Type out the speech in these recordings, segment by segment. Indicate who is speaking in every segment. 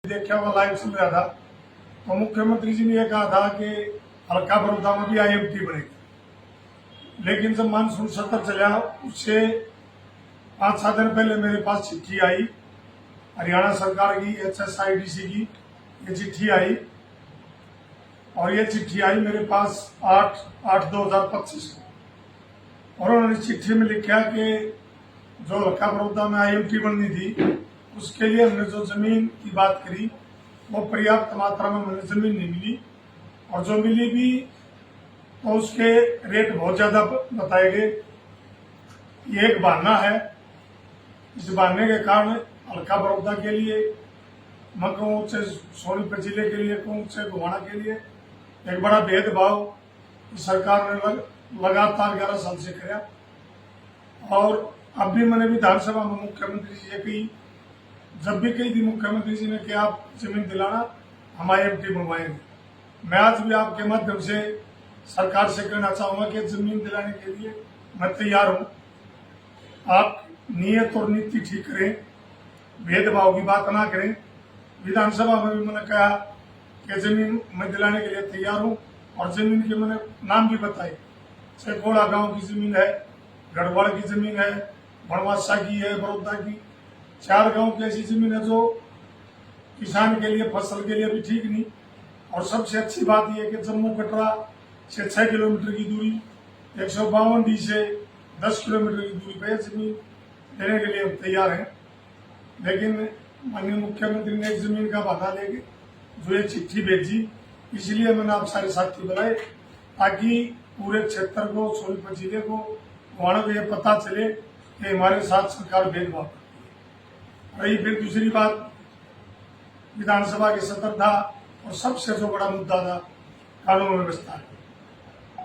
Speaker 1: देखा हुआ लाइव सुन रहा था तो मुख्यमंत्री जी ने यह कहा था कि हल्का बड़ौदा में भी आईएमटी बनेगी। लेकिन जब मानसून सत्र चला उससे 5-7 दिन पहले मेरे पास चिट्ठी आई हरियाणा सरकार की HSIDC की। ये चिट्ठी आई और ये चिट्ठी आई मेरे पास 8/8/2025 को। और उन्होंने चिट्ठी में लिखा कि जो हल्का बड़ौदा में आईएमटी बननी थी उसके लिए हमने जो जमीन की बात करी वो पर्याप्त मात्रा में हमें जमीन नहीं मिली, और जो मिली भी तो उसके रेट बहुत ज्यादा बताए गए। ये एक बहाना है। इस बहाने के कारण हल्का बड़ौदा के लिए, मैं कहूँ से सोनीपत जिले के लिए, कहूँ से गोवाना के लिए एक बड़ा भेदभाव सरकार ने लगातार 11 साल से किया। और अब भी मैंने विधानसभा में मुख्यमंत्री जी की जब भी कही थी, मुख्यमंत्री जी ने कि आप जमीन दिलाना, हम आईएमटी बनवाएंगे। मैं आज भी आपके माध्यम से सरकार से कहना चाहूंगा कि जमीन दिलाने के लिए मैं तैयार हूं। आप नियत और नीति ठीक करें, भेदभाव की बात ना करें। विधानसभा में भी मैंने कहा कि जमीन मैं दिलाने के लिए तैयार हूं, और जमीन के मैंने नाम भी बताए। सेकोड़ा गांव की जमीन है, गढ़वाड़ की जमीन है, बनवासा की है, बड़ौदा की 4 गांव की ऐसी जमीन है जो किसान के लिए, फसल के लिए भी ठीक नहीं। और सबसे अच्छी बात यह है कि जम्मू कटरा से 6 किलोमीटर की दूरी, 152D से 10 किलोमीटर की दूरी पर जमीन देने के लिए हम तैयार हैं। लेकिन माननीय मुख्यमंत्री ने एक जमीन का बहाना लेके जो ये चिट्ठी भेजी, इसलिए मैंने आप सारे साथी बुलाए ताकि पूरे क्षेत्र को, सोनीपत जिले को, गोवाना को यह पता चले कि हमारे साथ सरकार भेदभाव। रही फिर दूसरी बात, विधानसभा के सत्र था और सबसे जो बड़ा मुद्दा था कानून व्यवस्था।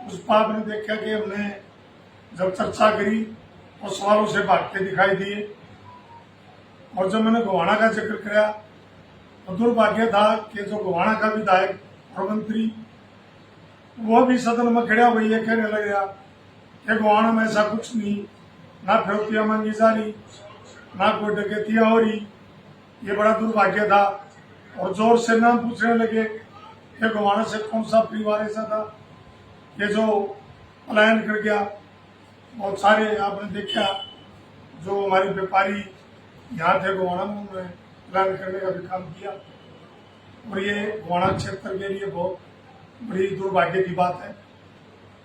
Speaker 1: उस पर आपने देखा कि हमने जब चर्चा करी और सवालों से भागते दिखाई दिए। और जब मैंने गोवाना का जिक्र किया तो दुर्भाग्य था कि जो गोवाना का विधायक और मंत्री वो भी सदन में खड़ा हुई है कहने लग गया कि गोवाना में ऐसा कुछ नहीं, ना फिरौतियां मांगी जा रही, ना कोई डकैतियां हो रही। ये बड़ा दुर्भाग्य था। और जोर से नाम पूछने लगे कि गोवाना से कौन सा परिवार ऐसा था ये जो पलायन कर गया। बहुत सारे आपने देखा जो हमारे व्यापारी यहाँ थे गोवाना में, उन्होंने पलायन करने का भी काम किया। और ये गोवाना क्षेत्र के लिए बहुत बड़ी दुर्भाग्य की बात है।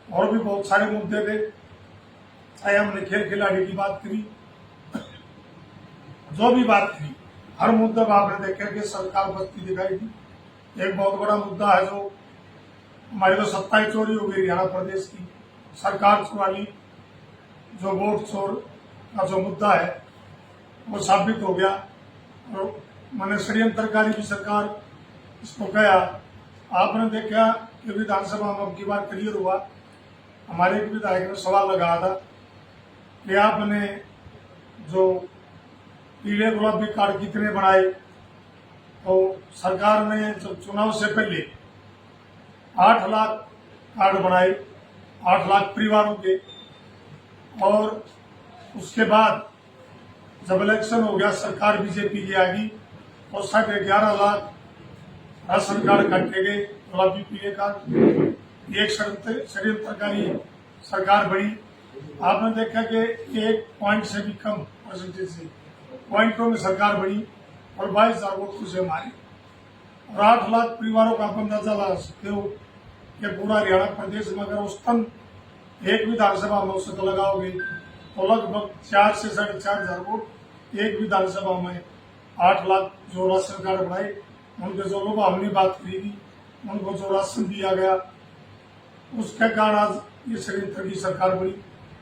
Speaker 1: और भी बहुत सारे मुद्दे थे, चाहे हमने खेल खिलाड़ी की बात करी, जो भी बात थी, हर मुद्दा पर आपने देखा कि सरकार बस्ती दिखाई दी। एक बहुत बड़ा मुद्दा है जो हमारी तो सत्ता ही चोरी हो गई हरियाणा प्रदेश की, सरकार चुरा ली। जो वोट चोर का जो मुद्दा है वो साबित हो गया। और मैंने षड्यंत्रकारी की सरकार इसको कहा। आपने देखा कि विधानसभा में अब की बार क्लियर हुआ। हमारे एक विधायक ने सवाल लगाया था कि आपने जो पीले गुलाबी कार्ड कितने बनाए, तो सरकार ने जब चुनाव से पहले 8 लाख कार्ड बनाए, 8 लाख परिवारों के। और उसके बाद जब इलेक्शन हो गया, सरकार बीजेपी की आ गई और 11.5 लाख राशन कार्ड काटे गए, गुलाबी पीले कार्ड। एक षड्यंत्रकारी सरकार बनी। आपने देखा कि 1 पॉइंट से भी कम परसेंटेज से पॉइंटों में सरकार बनी और 22,000 वोटों से हमारी। और 8 लाख परिवारों का आप अंदाजा लगा सकते हो कि पूरा हरियाणा प्रदेश में अगर औसतन एक विधानसभा में औसत लगाओगे तो लगभग 4 से 4,500 वोट एक विधानसभा में। 8 लाख जो राशन कार्ड बनाए, उनके जो लोग हमने बात करी थी, उनको जो राशन दिया गया, उसके कारण आज ये षड्यंत्र की सरकार बनी।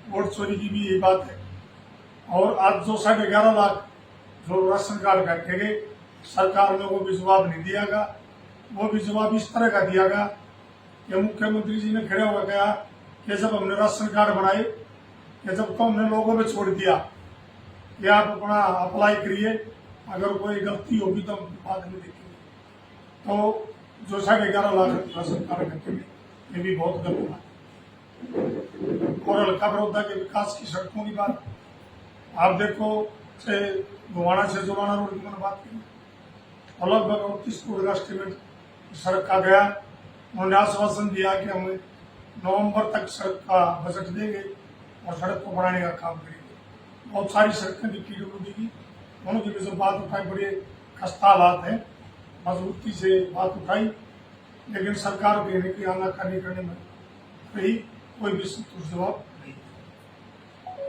Speaker 1: वोट चोरी की भी यही बात है। और आज जो 11.5 लाख जो राशन कार्ड काटे गए, सरकार ने वो भी जवाब नहीं दिया गया। वो भी जवाब इस तरह का दिया गया कि मुख्यमंत्री जी ने खड़े होकर कहा कि जब हमने राशन कार्ड बनाए, कि जब तो हमने लोगों में छोड़ दिया कि आप अपना अप्लाई करिए, अगर कोई गलती होगी तो हम बाद में देखेंगे। तो जो 11.5 लाख राशन कार्ड काटे गए, ये भी बहुत गलत है। और हल्का बड़ौदा के विकास की सड़कों की बात आप देखो, से गोवाना से जुलाना रोड की मैंने बात की, और लगभग 29 करोड़ का एस्टिमेट सड़क का गया। उन्होंने आश्वासन दिया कि हम नवंबर तक सड़क का बजट देंगे और सड़क को बढ़ाने का काम करेंगे। बहुत सारी सड़कें भी पीडब्ल्यूडी की, उनकी भी जो बात उठाई, बड़े खस्ता हालात हैं, मजबूती से बात उठाई, लेकिन सरकार के की आनाकानी करने में रही, कोई भी संतुष्ट जवाब नहीं।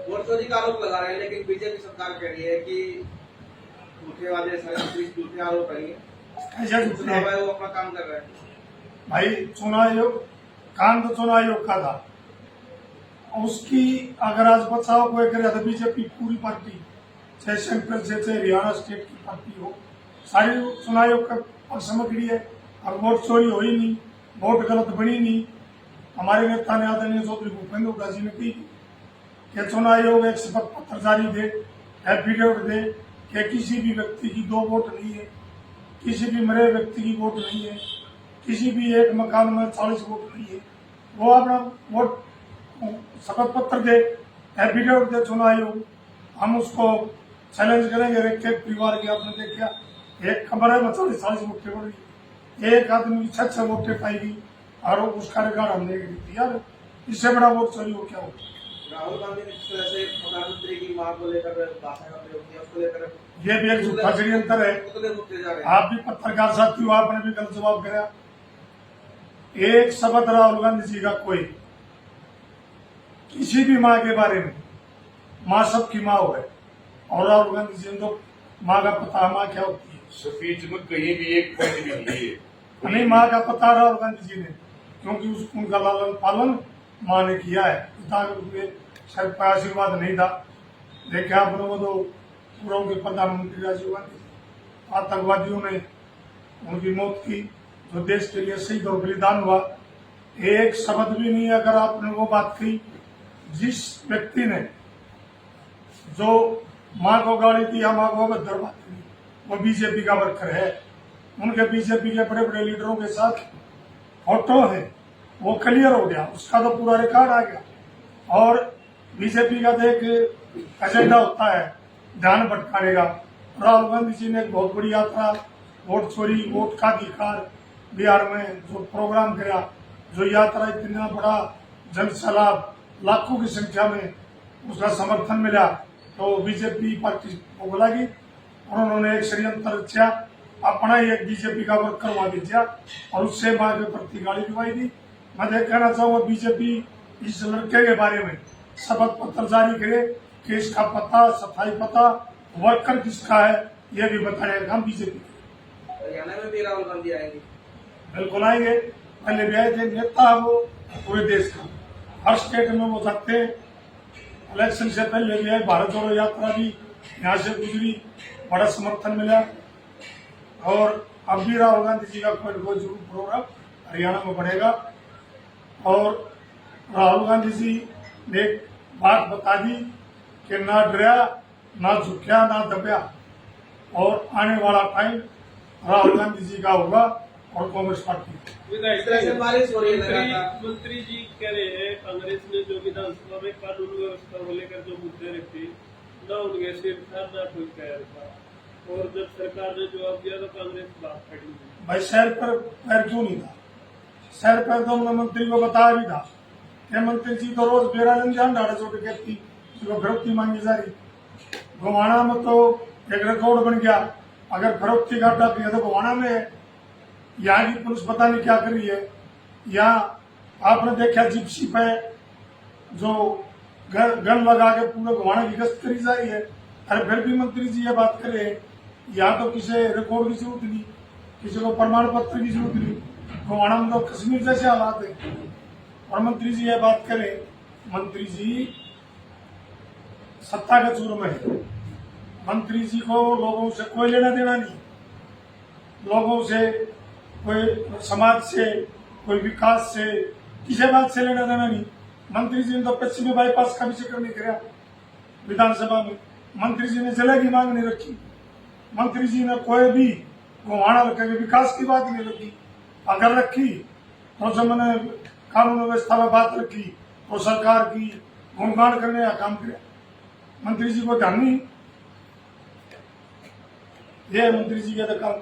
Speaker 2: वोट चोरी का आरोप लगा रहे हैं, लेकिन बीजेपी सरकार कह रही है कि झूठे वाले झूठे आरोप है,
Speaker 1: ऐसा
Speaker 2: चुनाव आयोग अपना काम कर रहे हैं।
Speaker 1: भाई चुनाव आयोग काम तो चुनाव आयोग का था, उसकी अगर आज बचाव कोई करे तो बीजेपी पूरी पार्टी, चाहे सेंट्रल से चाहे हरियाणा स्टेट की पार्टी हो, सारी चुनाव आयोग का पक्ष में खड़ी है। अब वोट चोरी हो ही नहीं, वोट गलत बनी नहीं। हमारे नेता ने आदरणीय चौधरी भूपेंद्र हुड्डा जी ने कही कि चुनाव आयोग एक शपथ पत्र जारी दे, एफिडेविट दे कि किसी भी व्यक्ति की 2 वोट नहीं है, किसी भी मरे व्यक्ति की वोट नहीं है, किसी भी एक मकान में 40 वोट नहीं है। वो अपना वोट शपथ पत्र दे, एफिडेविट दे चुनाव आयोग, हम उसको चैलेंज करेंगे। एक परिवार की आपने देखा, एक कमरे में 40 वोटें पड़ गई, एक आदमी की 6 वोटें पाएगी और उसका रिकॉर्ड हम देंगे। यार इससे बड़ा वोट चोरी हो क्या हो।
Speaker 2: राहुल गांधी ने किस तरह से प्रधानमंत्री की मांग को लेकर भाषण का प्रयोग किया, उसको लेकर
Speaker 1: ये भी एक झूठा षड्यंत्र है। आप भी पत्रकार साथी हो, आपने भी गलत जवाब दिया। एक शब्द राहुल गांधी जी का कोई किसी भी माँ के बारे में, माँ सबकी माँ हो है, और राहुल गांधी जी ने तो माँ का पता, माँ क्या होती है
Speaker 3: स्पीच में कहीं भी एक पॉइंट भी नहीं है।
Speaker 1: नहीं, माँ का पता राहुल गांधी जी ने, क्योंकि उनका लालन पालन माँ ने किया है। पिता के रूप में शायद कोई आशीर्वाद नहीं था। देखे आप लोगों तो पूर्व के प्रधानमंत्री राजीव गांधी आतंकवादियों ने उनकी मौत की, जो देश के लिए शहीद और बलिदान हुआ, एक शब्द भी नहीं। अगर आपने वो बात की, जिस व्यक्ति ने जो माँ को गाली दी या माँ को अभद्र बात की, वो बीजेपी का वर्कर है। उनके बीजेपी के बड़े बड़े लीडरों के साथ फोटो है, वो क्लियर हो गया, उसका तो पूरा रिकॉर्ड आ गया। और बीजेपी का तो एक एजेंडा होता है ध्यान भटकाने का। राहुल गांधी जी ने एक बहुत बड़ी यात्रा, वोट चोरी, वोट का अधिकार बिहार में जो प्रोग्राम किया, जो यात्रा इतना बड़ा जन सैलाब, लाखों की संख्या में उसका समर्थन मिला, तो बीजेपी पार्टी को बोला कि उन्होंने एक षड्यंत्र रचा, अपना ही एक बीजेपी का वर्कर वहां भेजा और उससे माँ के प्रति गाली दिवाई दी। मैं कहना चाहूंगा बीजेपी इस लड़के के बारे में शपथ पत्र जारी करे कि इसका पता, सफाई पता, वर्कर किसका है, यह भी बताने का काम बीजेपी।
Speaker 2: हरियाणा में भी राहुल गांधी आएंगे,
Speaker 1: बिल्कुल आएंगे, पहले भी आए थे। नेता वो पूरे देश का, हर स्टेट में वो जाते हैं। इलेक्शन से पहले भी आए, भारत जोड़ो यात्रा भी यहाँ से गुजरी, बड़ा समर्थन मिला। और अब भी राहुल गांधी जी का कोई जरूर प्रोग्राम हरियाणा में बढ़ेगा। और राहुल गांधी जी ने एक बात बता दी कि ना डरा, ना झुकिया, ना दबया, और आने वाला टाइम राहुल गांधी जी का होगा और कांग्रेस पार्टी।
Speaker 2: इस तरह से बारिश हो रही है।
Speaker 4: मंत्री जी कह रहे हैं कांग्रेस ने जो विधानसभा में कानून व्यवस्था को लेकर जो मुद्दे रखे, न उनके सिर था न कोई पैर था, और जब सरकार ने जवाब दिया तो कांग्रेस बात खड़ी।
Speaker 1: भाई शहर पर पैर क्यों नहीं था? शहर पर तो मंत्री को बताया भी था कि मंत्री जी तो रोज बेरा रंजान डाले छोटे कहती जो फरोख्ती मांगी जा रही। गोवाना में तो एक रिकॉर्ड बन गया, अगर फरोख्ती का डर है तो गोवाना में है। यहाँ की पुलिस पता नहीं क्या कर रही है। यहाँ आपने देखा जिप्सी पे जो गन लगा के पूरे गोवाना की गश्त करी जा रही है। अरे फिर भी मंत्री जी ये बात करे, यहाँ तो किसी रिकॉर्ड की जरूरत नहीं, किसी को प्रमाण पत्र की जरूरत नहीं। गोवाना में तो कश्मीर जैसे हालात है और मंत्री जी ये बात करे। मंत्री जी सत्ता के चूर में है, मंत्री जी को लोगों से कोई लेना देना नहीं, लोगों से कोई, समाज से, कोई विकास से, किसी बात से लेना देना नहीं। मंत्री जी ने तो पश्चिमी बाईपास का भी जिक्र नहीं किया विधानसभा में। मंत्री जी ने जिले की मांग नहीं रखी, मंत्री जी ने कोई भी गोवाना रखे विकास की बात नहीं रखी। अगर रखी तो जब मैंने कानून व्यवस्था में बात रखी तो सरकार की गुणगान करने का काम किया। मंत्री जी को ध्यान नहीं, ये मंत्री जी का काम।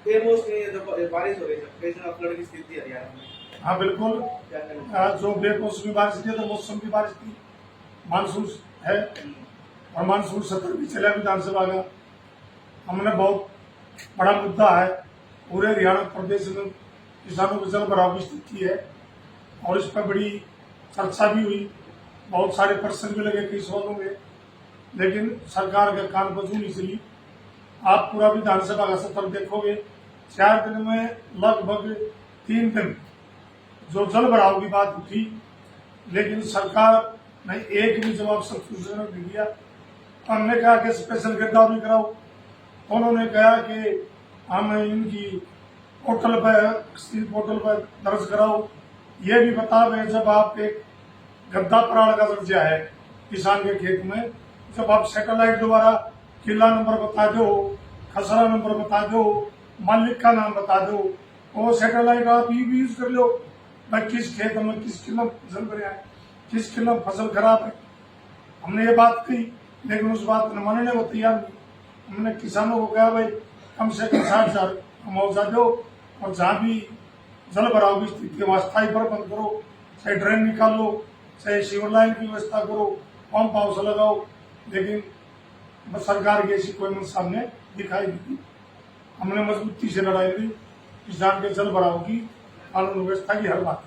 Speaker 2: बेमौसमी जो बारिश हो रही है, कई जगह फ्लड की स्थिति है हरियाणा में,
Speaker 1: हाँ बिल्कुल।
Speaker 2: क्या कहना
Speaker 1: जो बेमौसमी बारिश थी तो मौसम की बारिश थी, मानसून है और मानसून सत्र भी चला विधानसभा का। हमने बहुत बड़ा मुद्दा है, पूरे हरियाणा प्रदेश में किसानों को जल भराव की स्थिति है और इस पर बड़ी चर्चा भी हुई, बहुत सारे प्रश्न भी लगे कई सवालों में, लेकिन सरकार का कान बजू नहीं चली। आप पूरा विधानसभा का सत्र देखोगे, 4 दिन में लगभग 3 दिन जो जल भराव की बात उठी, लेकिन सरकार ने एक भी जवाब संतोषजनक नहीं दिया। हमने कहा कि स्पेशल गिरदावरी कराओ, उन्होंने कहा कि हम इनकी पोर्टल पर दर्ज कराओ। ये भी बता दें, जब आप एक गद्दा प्राण का दर्जा है किसान के खेत में, जब आप सैटेलाइट द्वारा किला नंबर बता दो, खसरा नंबर बता दो, मालिक का नाम बता दो, वो सैटेलाइट आप ये भी यूज कर लो भाई किस खेत में किस किलो फसल बढ़िया है, किस किलो फसल खराब है। हमने ये बात कही, लेकिन उस बात को मानने को तैयार नहीं। हमने किसानों को कहा भाई कम से कम 60,000 मुआवजा दो और जहाँ भी जल भराव की स्थिति है वहाँ स्थायी प्रबंध करो, चाहे ड्रेन निकालो, चाहे सीवर लाइन की व्यवस्था करो, पंप हाउस लगाओ, लेकिन सरकार की ऐसी कोई मंशा सामने दिखाई नहीं दी। हमने मजबूती से लड़ाई दी किसान के जल भराव की, कानून व्यवस्था की हर बात।